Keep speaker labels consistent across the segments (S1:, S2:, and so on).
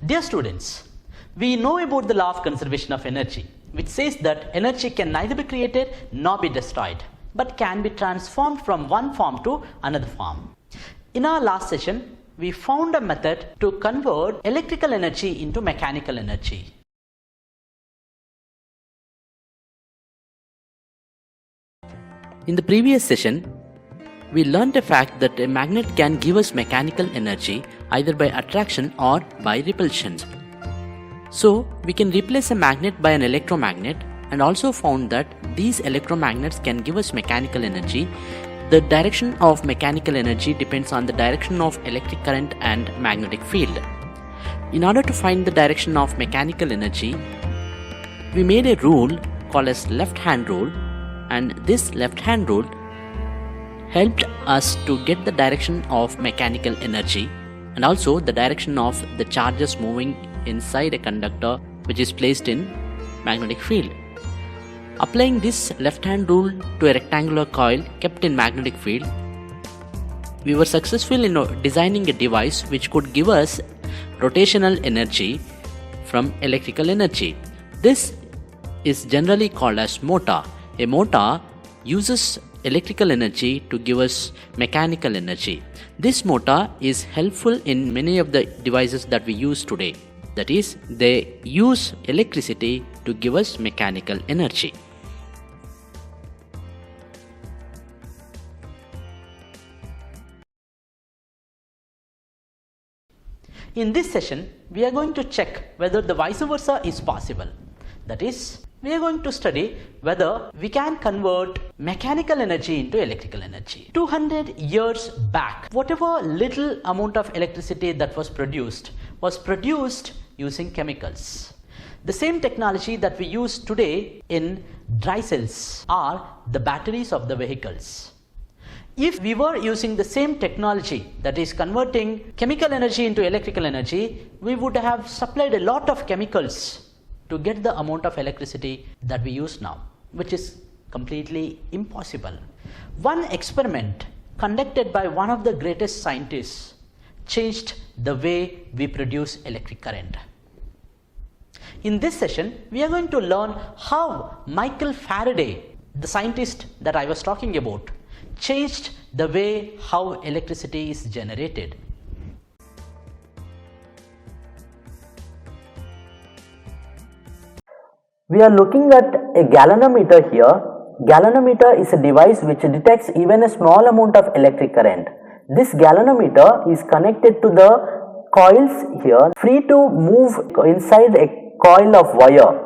S1: Dear students, we know about the law of conservation of energy, which says that energy can neither be created nor be destroyed, but can be transformed from one form to another form. In our last session, we found a method to convert electrical energy into mechanical energy. In the previous session, we learned the fact that a magnet can give us mechanical energy either by attraction or by repulsion. So, we can replace a magnet by an electromagnet, and also found that these electromagnets can give us mechanical energy. The direction of mechanical energy depends on the direction of electric current and magnetic field. In order to find the direction of mechanical energy, we made a rule called as left-hand rule, and this left-hand rule helped us to get the direction of mechanical energy and also the direction of the charges moving inside a conductor which is placed in magnetic field. Applying this left-hand rule to a rectangular coil kept in magnetic field, we were successful in designing a device which could give us rotational energy from electrical energy. This is generally called as motor. A motor uses electrical energy to give us mechanical energy. This motor is helpful in many of the devices that we use today. That is, they use electricity to give us mechanical energy. In this session, we are going to check whether the vice versa is possible. That is, we are going to study whether we can convert mechanical energy into electrical energy. 200 years back, whatever little amount of electricity that was produced using chemicals. The same technology that we use today in dry cells are the batteries of the vehicles. If we were using the same technology, that is converting chemical energy into electrical energy, we would have supplied a lot of chemicals to get the amount of electricity that we use now, which is completely impossible. One experiment conducted by one of the greatest scientists changed the way we produce electric current. In this session, we are going to learn how Michael Faraday, the scientist that I was talking about, changed the way how electricity is generated.
S2: We are looking at a galvanometer here. Galvanometer is a device which detects even a small amount of electric current. This galvanometer is connected to the coils here, free to move inside a coil of wire.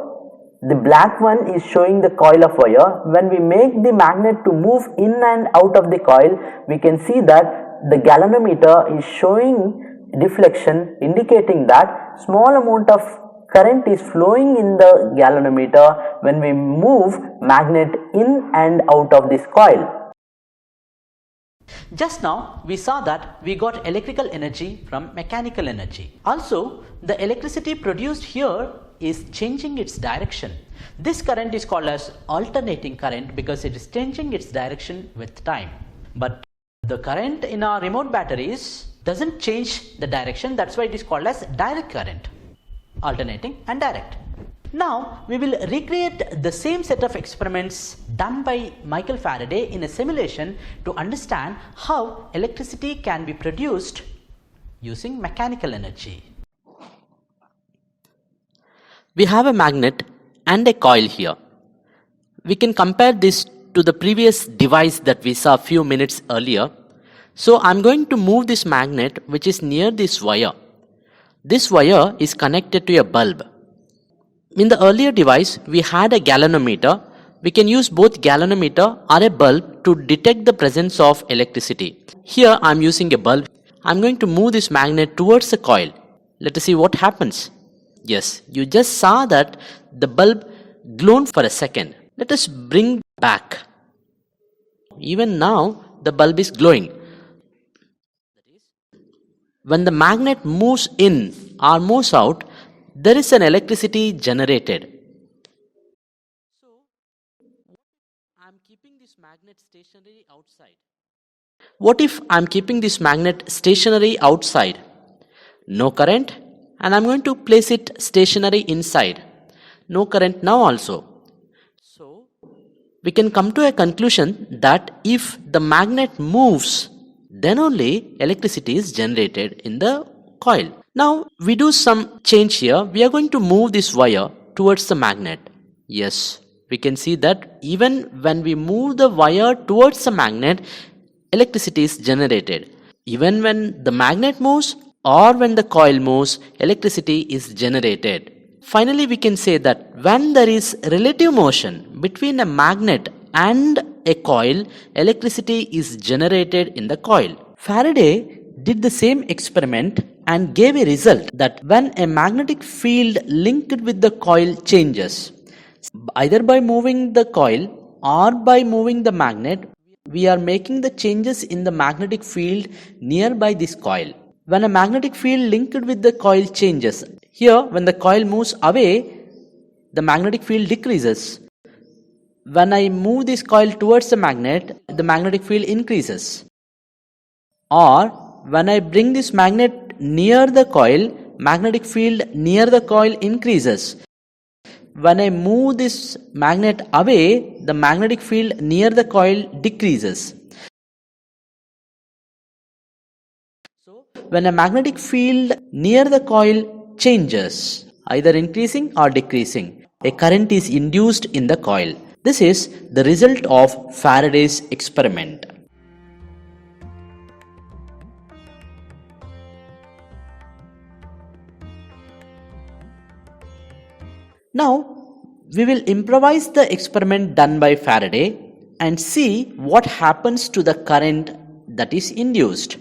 S2: The black one is showing the coil of wire. When we make the magnet to move in and out of the coil, we can see that the galvanometer is showing deflection, indicating that small amount of current is flowing in the galvanometer when we move magnet in and out of this coil.
S1: Just now we saw that we got electrical energy from mechanical energy. Also, the electricity produced here is changing its direction. This current is called as alternating current because it is changing its direction with time. But the current in our remote batteries doesn't change the direction, that's why it is called as direct current. Alternating and direct. Now we will recreate the same set of experiments done by Michael Faraday in a simulation to understand how electricity can be produced using mechanical energy. We have a magnet and a coil here. We can compare this to the previous device that we saw a few minutes earlier. So I'm going to move this magnet which is near this wire. This wire is connected to a bulb. In the earlier device, we had a galvanometer. We can use both galvanometer or a bulb to detect the presence of electricity. Here I am using a bulb. I am going to move this magnet towards the coil. Let us see what happens. Yes, you just saw that the bulb glowed for a second. Let us bring back. Even now the bulb is glowing. When the magnet moves in or moves out, there is an electricity generated. So, I am keeping this magnet stationary outside. What if I am keeping this magnet stationary outside? No current, and I'm going to place it stationary inside. No current now also. So we can come to a conclusion that if the magnet moves, then only electricity is generated in the coil. Now we do some change here. We are going to move this wire towards the magnet. Yes, we can see that even when we move the wire towards the magnet, electricity is generated. Even when the magnet moves or when the coil moves, electricity is generated. Finally, we can say that when there is relative motion between a magnet and a coil, electricity is generated in the coil. Faraday did the same experiment and gave a result that when a magnetic field linked with the coil changes, either by moving the coil or by moving the magnet, we are making the changes in the magnetic field nearby this coil. When a magnetic field linked with the coil changes, here when the coil moves away, the magnetic field decreases. When I move this coil towards the magnetic field increases. Or when I bring this magnet near the coil, magnetic field near the coil increases. When I move this magnet away, the magnetic field near the coil decreases. So when a magnetic field near the coil changes, either increasing or decreasing, a current is induced in the coil. This is the result of Faraday's experiment. Now, we will improvise the experiment done by Faraday and see what happens to the current that is induced.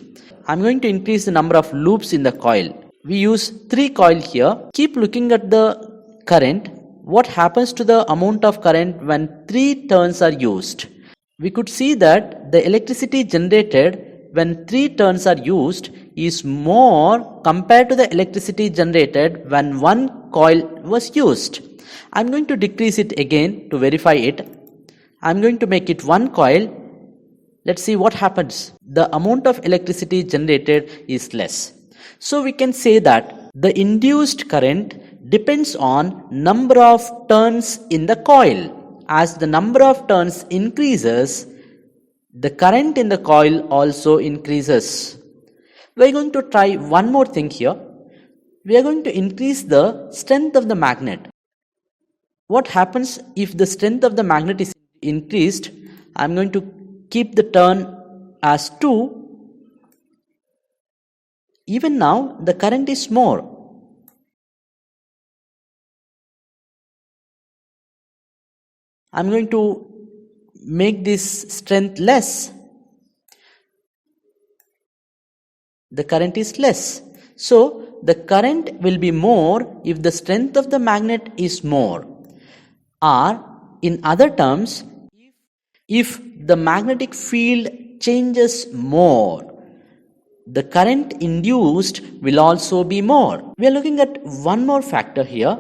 S1: I'm going to increase the number of loops in the coil. We use 3 coils here. Keep looking at the current. What happens to the amount of current when 3 turns are used? We could see that the electricity generated when 3 turns are used is more compared to the electricity generated when 1 coil was used. I'm going to decrease it again to verify it. I'm going to make it 1 coil. Let's see what happens. The amount of electricity generated is less. So we can say that the induced current depends on number of turns in the coil. As the number of turns increases, the current in the coil also increases. We are going to try one more thing here. We are going to increase the strength of the magnet. What happens if the strength of the magnet is increased? I'm going to keep the turn as 2. Even now the current is more. I'm going to make this strength less. The current is less. So the current will be more if the strength of the magnet is more. Or in other terms, if the magnetic field changes more, the current induced will also be more. We are looking at one more factor here.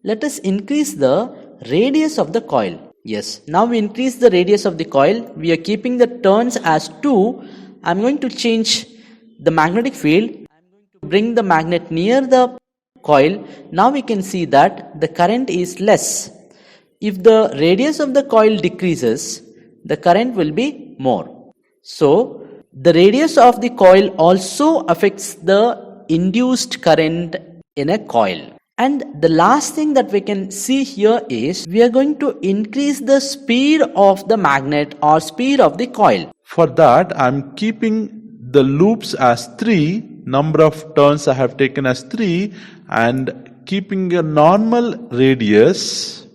S1: Let us increase the radius of the coil. Yes, now we increase the radius of the coil. We are keeping the turns as 2. I'm going to change the magnetic field. I'm going to bring the magnet near the coil. Now we can see that the current is less. If the radius of the coil decreases, the current will be more. So the radius of the coil also affects the induced current in a coil. And the last thing that we can see here is we are going to increase the speed of the magnet or speed of the coil.
S3: For that, I'm keeping the loops as 3, number of turns I have taken as 3, and keeping a normal radius.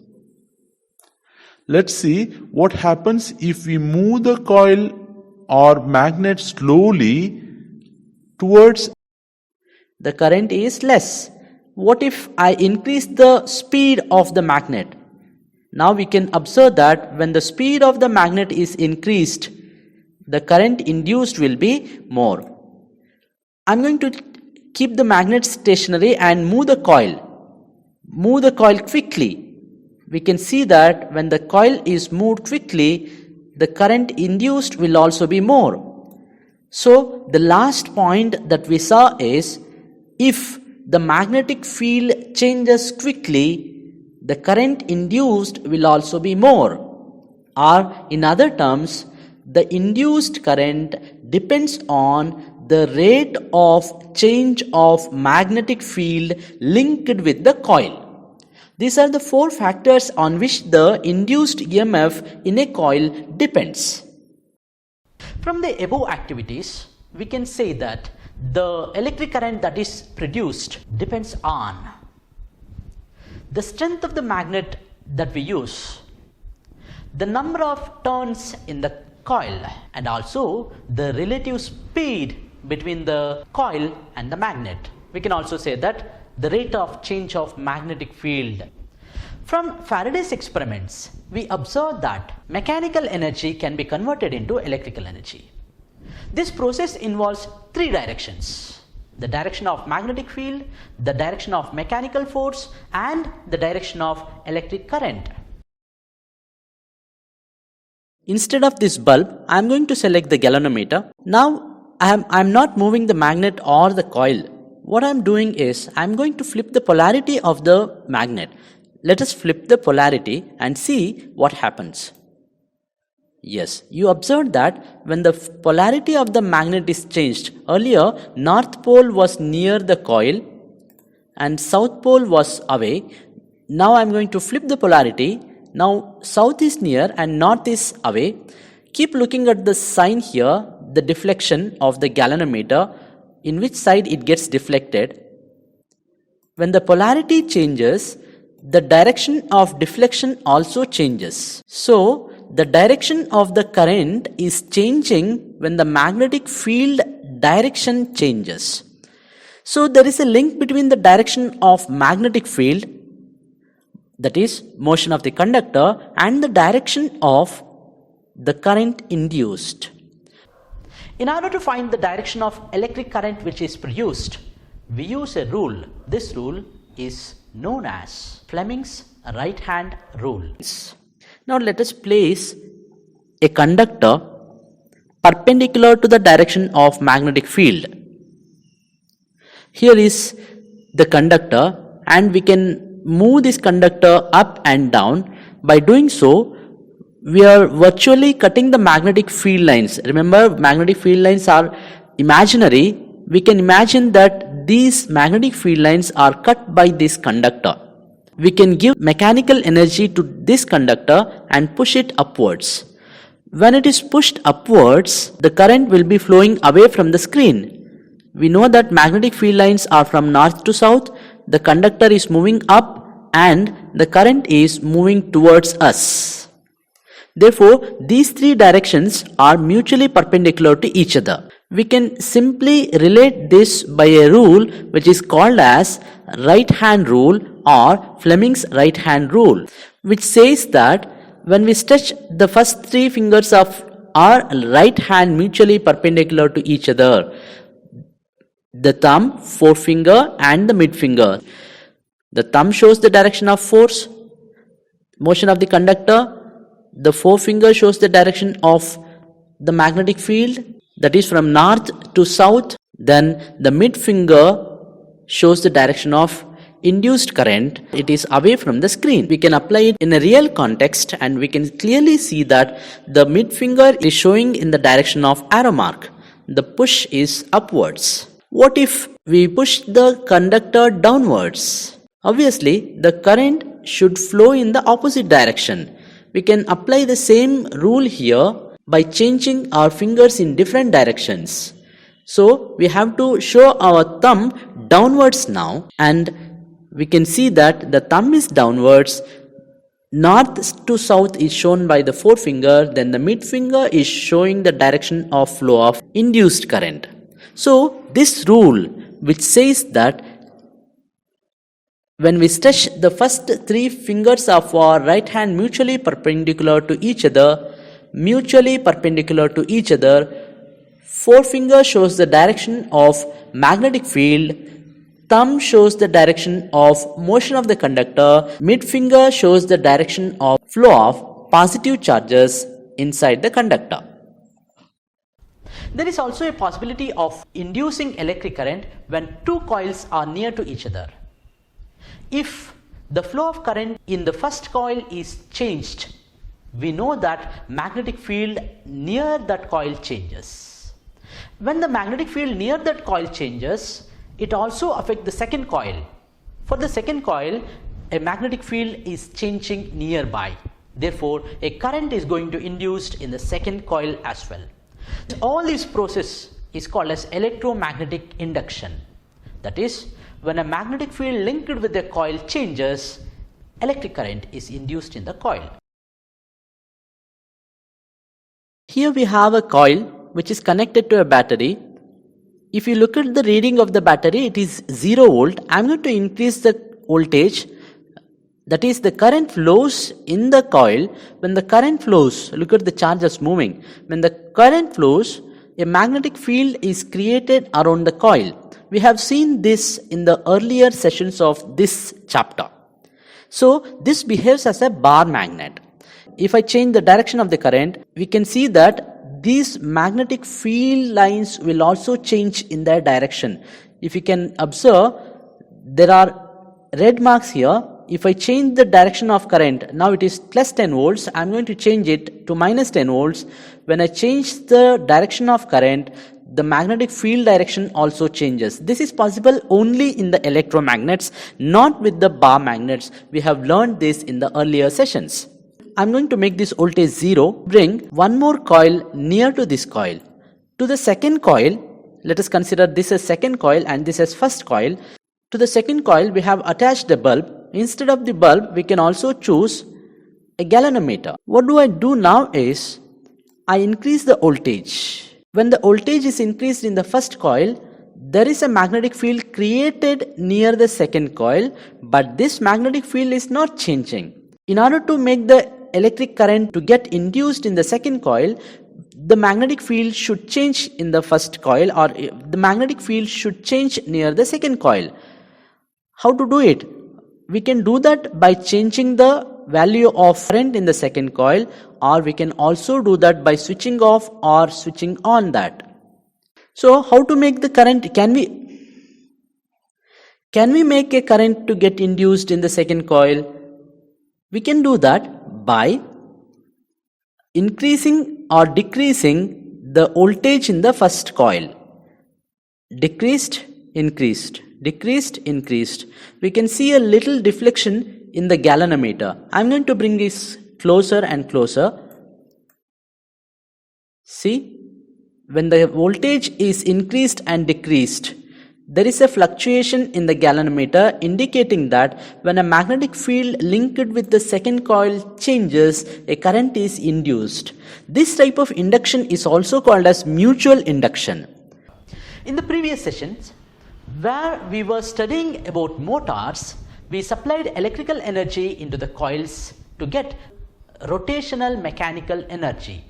S3: Let's see what happens if we move the coil or magnet slowly towards.
S1: The current is less. What if I increase the speed of the magnet? Now we can observe that when the speed of the magnet is increased, the current induced will be more. I'm going to keep the magnet stationary and move the coil. Move the coil quickly. We can see that when the coil is moved quickly, the current induced will also be more. So the last point that we saw is if the magnetic field changes quickly, the current induced will also be more. Or in other terms, the induced current depends on the rate of change of magnetic field linked with the coil. These are the four factors on which the induced EMF in a coil depends. From the above activities, we can say that the electric current that is produced depends on the strength of the magnet that we use, the number of turns in the coil, and also the relative speed between the coil and the magnet. We can also say that the rate of change of magnetic field. From Faraday's experiments, we observed that mechanical energy can be converted into electrical energy. This process involves three directions: the direction of magnetic field, the direction of mechanical force, and the direction of electric current. Instead of this bulb, I am going to select the galvanometer. Now I am not moving the magnet or the coil. What I am doing is I am going to flip the polarity of the magnet. Let us flip the polarity and see what happens. Yes, you observed that when the polarity of the magnet is changed, earlier north pole was near the coil and south pole was away. Now I am going to flip the polarity. Now south is near and north is away. Keep looking at the sign here, the deflection of the galvanometer, in which side it gets deflected. When the polarity changes, the direction of deflection also changes. So the direction of the current is changing when the magnetic field direction changes. So there is a link between the direction of magnetic field, that is motion of the conductor, and the direction of the current induced. In order to find the direction of electric current which is produced, we use a rule. This rule is known as Fleming's right hand rule. Now let us place a conductor perpendicular to the direction of magnetic field. Here is the conductor, and we can move this conductor up and down. By doing so, we are virtually cutting the magnetic field lines. Remember, magnetic field lines are imaginary. We can imagine that these magnetic field lines are cut by this conductor. We can give mechanical energy to this conductor and push it upwards. When it is pushed upwards, the current will be flowing away from the screen. We know that magnetic field lines are from north to south. The conductor is moving up and the current is moving towards us. Therefore, these three directions are mutually perpendicular to each other. We can simply relate this by a rule which is called as right hand rule or Fleming's right hand rule, which says that when we stretch the first three fingers of our right hand mutually perpendicular to each other, the thumb, forefinger and the mid finger. The thumb shows the direction of force, motion of the conductor. The forefinger shows the direction of the magnetic field, that is from north to south. Then the mid finger shows the direction of induced current. It is away from the screen. We can apply it in a real context and we can clearly see that the mid finger is showing in the direction of arrow mark. The push is upwards. What if we push the conductor downwards? Obviously, the current should flow in the opposite direction. We can apply the same rule here by changing our fingers in different directions. So we have to show our thumb downwards now, and we can see that the thumb is downwards. North to south is shown by the forefinger, then the mid finger is showing the direction of flow of induced current. So this rule which says that when we stretch the first three fingers of our right hand mutually perpendicular to each other, forefinger shows the direction of magnetic field, thumb shows the direction of motion of the conductor, mid finger shows the direction of flow of positive charges inside the conductor. There is also a possibility of inducing electric current when two coils are near to each other. If the flow of current in the first coil is changed, we know that magnetic field near that coil changes. When the magnetic field near that coil changes, it also affects the second coil. For the second coil, a magnetic field is changing nearby. Therefore, a current is going to induced in the second coil as well. All this process is called as electromagnetic induction. That is, when a magnetic field linked with the coil changes, electric current is induced in the coil.
S2: Here we have a coil which is connected to a battery. If you look at the reading of the battery, it is 0 volt. I am going to increase the voltage. That is, the current flows in the coil. When the current flows, look at the charges moving. When the current flows, a magnetic field is created around the coil. We have seen this in the earlier sessions of this chapter. So this behaves as a bar magnet. If I change the direction of the current, we can see that these magnetic field lines will also change in their direction. If you can observe, there are red marks here. If I change the direction of current, now it is plus 10 volts, I am going to change it to minus 10 volts. When I change the direction of current, the magnetic field direction also changes. This is possible only in the electromagnets, not with the bar magnets. We have learned this in the earlier sessions. I am going to make this voltage 0, bring one more coil near to this coil. To the second coil, let us consider this as second coil and this as first coil. To the second coil, we have attached a bulb. Instead of the bulb, we can also choose a galvanometer. What do I do now is, I increase the voltage. When the voltage is increased in the first coil, there is a magnetic field created near the second coil, but this magnetic field is not changing. In order to make the electric current to get induced in the second coil, the magnetic field should change in the first coil, or the magnetic field should change near the second coil. How to do it? We can do that by changing the value of current in the second coil, or we can also do that by switching off or switching on that. So how to make the current? Can we make a current to get induced in the second coil? We can do that by increasing or decreasing the voltage in the first coil. Decreased, increased, decreased, increased. We can see a little deflection in the galvanometer. I am going to bring this closer and closer. See, when the voltage is increased and decreased, there is a fluctuation in the galvanometer indicating that when a magnetic field linked with the second coil changes, a current is induced. This type of induction is also called as mutual induction.
S1: In the previous sessions, where we were studying about motors, we supplied electrical energy into the coils to get rotational mechanical energy.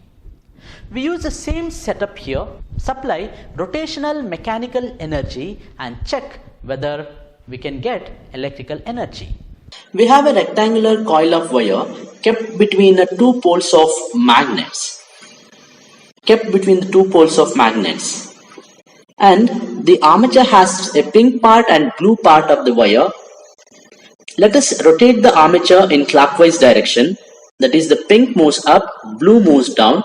S1: We use the same setup here, supply rotational mechanical energy and check whether we can get electrical energy.
S2: We have a rectangular coil of wire kept between the two poles of magnets. And the armature has a pink part and blue part of the wire. Let us rotate the armature in clockwise direction. That is, the pink moves up, blue moves down.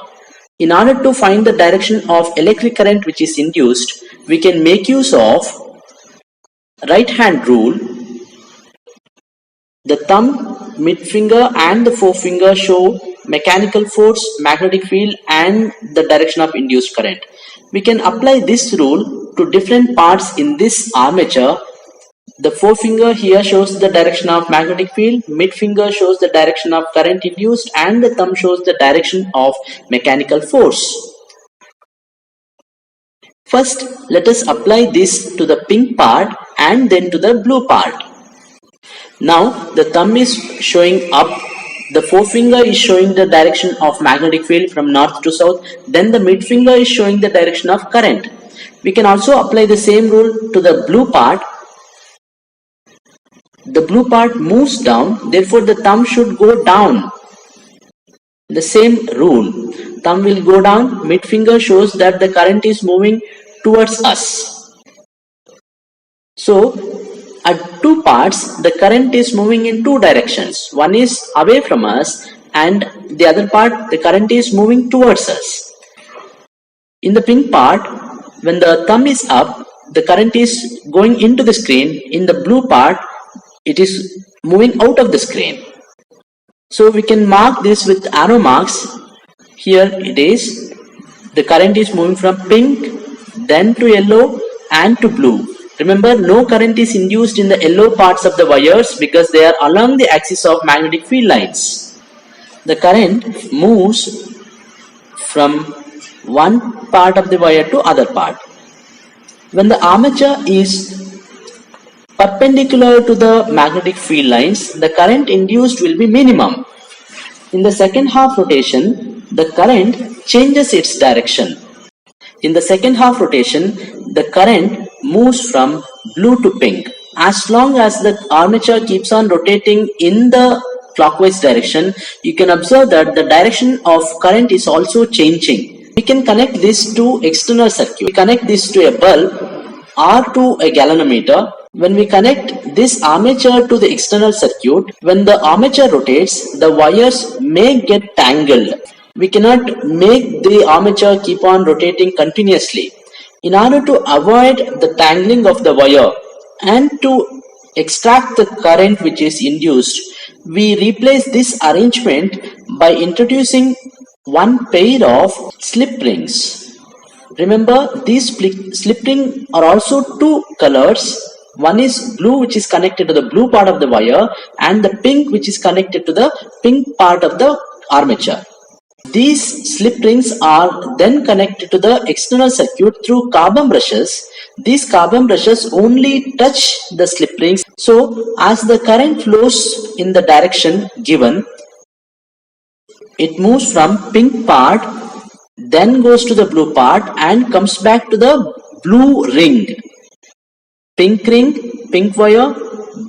S2: In order to find the direction of electric current which is induced, we can make use of right hand rule. The thumb, mid finger and the forefinger show mechanical force, magnetic field and the direction of induced current. We can apply this rule to different parts in this armature. The forefinger here shows the direction of magnetic field, mid finger shows the direction of current induced and the thumb shows the direction of mechanical force. First, let us apply this to the pink part and then to the blue part. Now, the thumb is showing up, the forefinger is showing the direction of magnetic field from north to south, then the mid finger is showing the direction of current. We can also apply the same rule to the blue part. The blue part moves down, therefore the thumb should go down. The same rule.
S1: thumb will go down, mid finger shows that the current is moving towards us. So at two parts, the current is moving in two directions. One is away from us and the other part, the current is moving towards us. In the pink part, when the thumb is up, the current is going into the screen. In the blue part, it is moving out of the screen. So we can mark this with arrow marks. Here it is. The current is moving from pink, then to yellow and to blue. Remember, no current is induced in the yellow parts of the wires because they are along the axis of magnetic field lines. The current moves from one part of the wire to other part. When the armature is perpendicular to the magnetic field lines, the current induced will be minimum. In the second half rotation, the current changes its direction. In the second half rotation, the current moves from blue to pink. As long as the armature keeps on rotating in the clockwise direction, you can observe that the direction of current is also changing. We can connect this to external circuit. We connect this to a bulb or to a galvanometer. When we connect this armature to the external circuit, when the armature rotates, the wires may get tangled. We cannot make the armature keep on rotating continuously. In order to avoid the tangling of the wire and to extract the current which is induced, we replace this arrangement by introducing one pair of slip rings. Remember, these slip rings are also two colors. One is blue, which is connected to the blue part of the wire, and the pink, which is connected to the pink part of the armature. These slip rings are then connected to the external circuit through carbon brushes. These carbon brushes only touch the slip rings. So as the current flows in the direction given, it moves from pink part, then goes to the blue part and comes back to the blue ring. Pink ring, pink wire,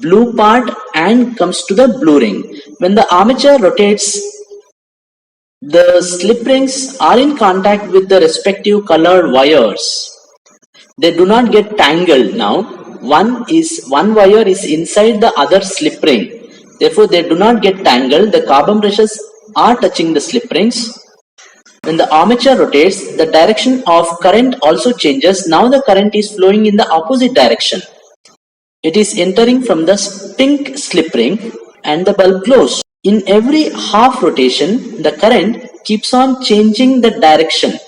S1: blue part and comes to the blue ring. When the armature rotates, the slip rings are in contact with the respective colored wires. They do not get tangled now. One wire is inside the other slip ring. Therefore, they do not get tangled. The carbon brushes are touching the slip rings. When the armature rotates, the direction of current also changes. Now the current is flowing in the opposite direction. It is entering from the pink slip ring and the bulb glows. In every half rotation, the current keeps on changing the direction.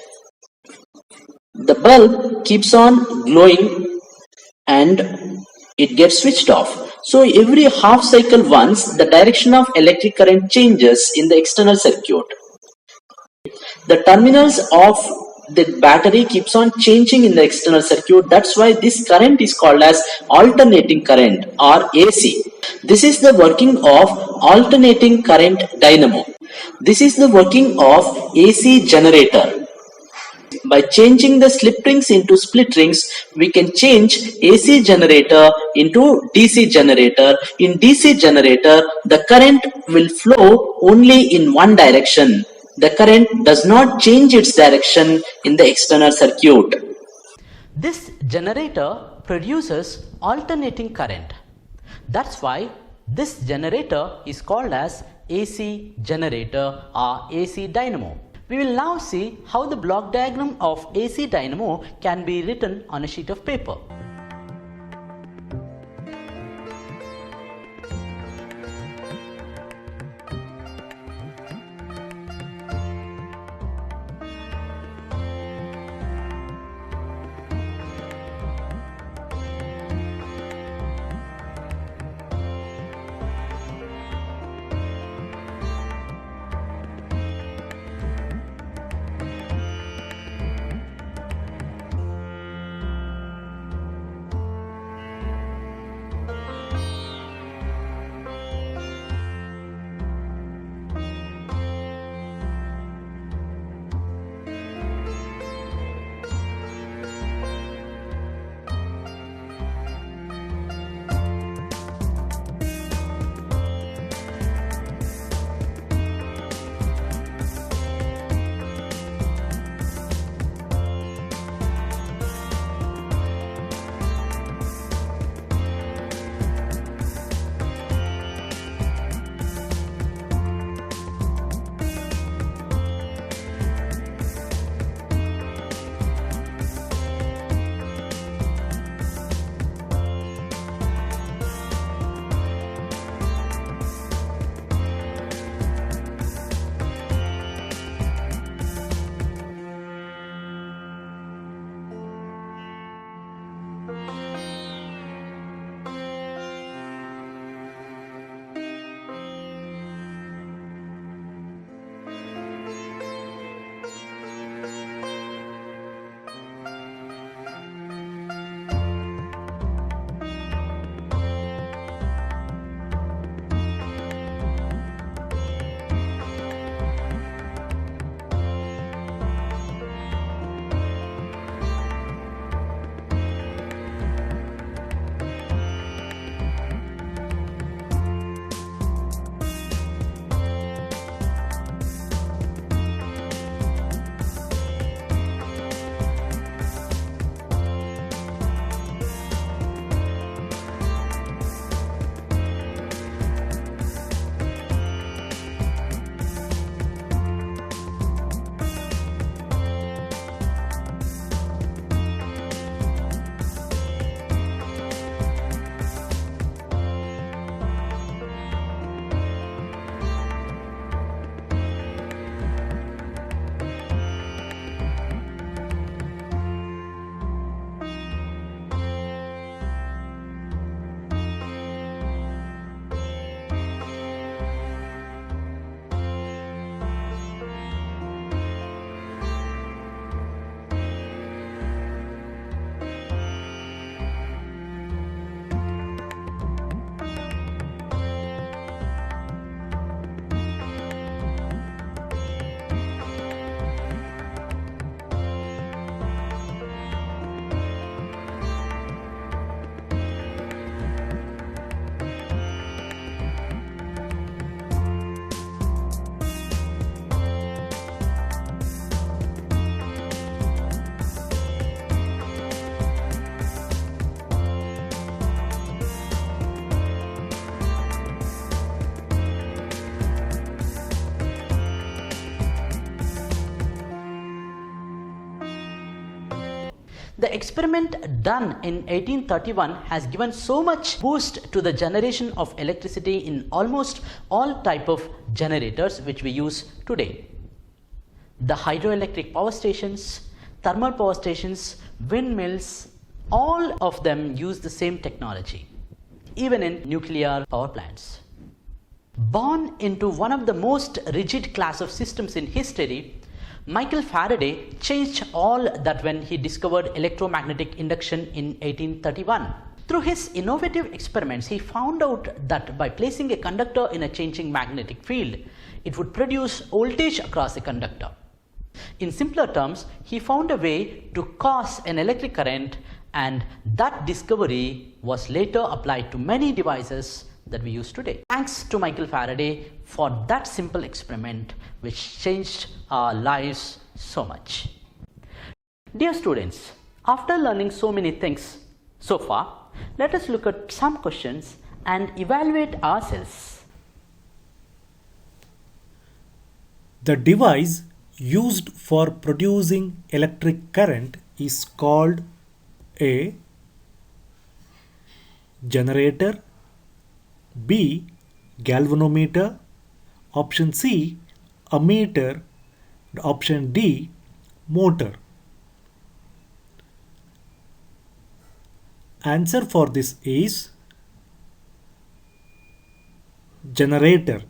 S1: The bulb keeps on glowing and it gets switched off. So every half cycle once, the direction of electric current changes in the external circuit. The terminals of the battery keeps on changing in the external circuit. That's why this current is called as alternating current or AC. This is the working of alternating current dynamo. This is the working of AC generator. By changing the slip rings into split rings, we can change AC generator into DC generator. In DC generator, the current will flow only in one direction. The current does not change its direction in the external circuit.
S4: This generator produces alternating current. That's why this generator is called as AC generator or AC dynamo. We will now see how the block diagram of AC dynamo can be written on a sheet of paper. The experiment done in 1831 has given so much boost to the generation of electricity in almost all type of generators which we use today. The hydroelectric power stations, thermal power stations, windmills, all of them use the same technology, even in nuclear power plants. Born into one of the most rigid class of systems in history, Michael Faraday changed all that when he discovered electromagnetic induction in 1831. Through his innovative experiments, he found out that by placing a conductor in a changing magnetic field, it would produce voltage across the conductor. In simpler terms, he found a way to cause an electric current, and that discovery was later applied to many devices that we use today. Thanks to Michael Faraday for that simple experiment which changed our lives so much. Dear students, after learning so many things so far, let us look at some questions and evaluate ourselves.
S5: The device used for producing electric current is called a generator, B galvanometer, option C ammeter, and option D motor. Answer for this is generator.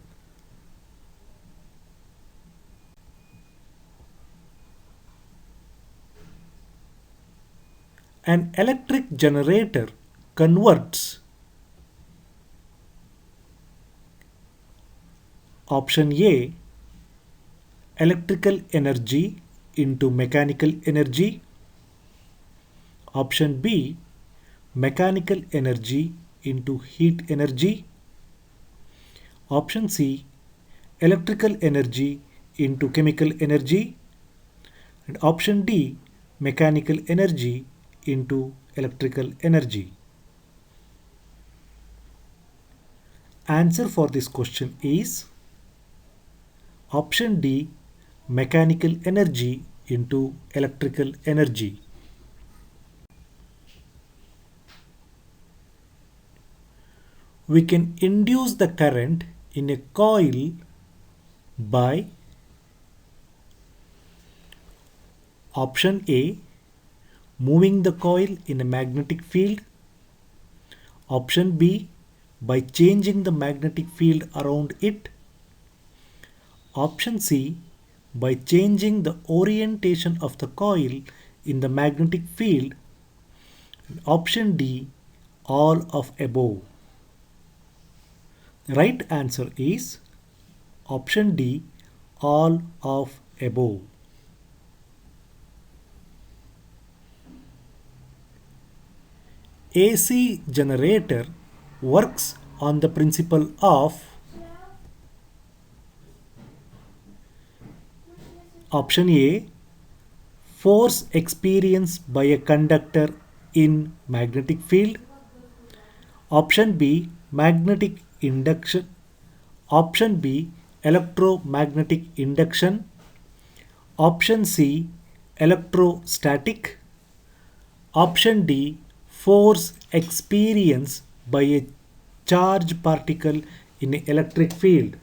S5: An electric generator converts option A electrical energy into mechanical energy, option B mechanical energy into heat energy, option C electrical energy into chemical energy, and option D mechanical energy into electrical energy. Answer for this question is option D mechanical energy into electrical energy. We can induce the current in a coil by option A moving the coil in a magnetic field, option B by changing the magnetic field around it, option C by changing the orientation of the coil in the magnetic field, and option D all of above. The right answer is option D all of above. AC generator works on the principle of option A force experienced by a conductor in magnetic field, option B magnetic induction, option B electromagnetic induction, option C electrostatic, option D force experienced by a charged particle in an electric field.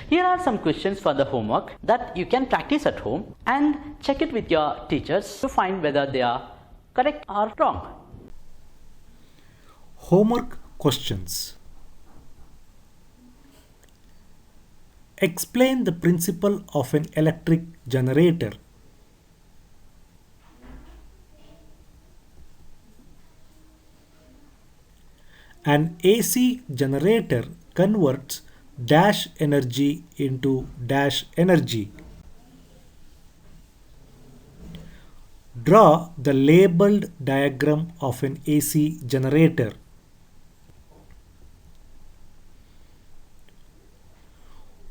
S4: Here are some questions for the homework that you can practice at home and check it with your teachers to find whether they are correct or wrong.
S5: Homework questions. Explain the principle of an electric generator. An AC generator converts dash energy into dash energy. Draw the labeled diagram of an AC generator.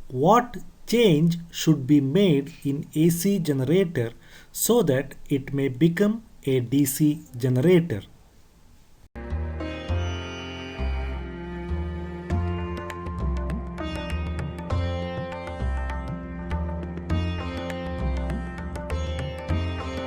S5: What change should be made in AC generator so that it may become a DC generator?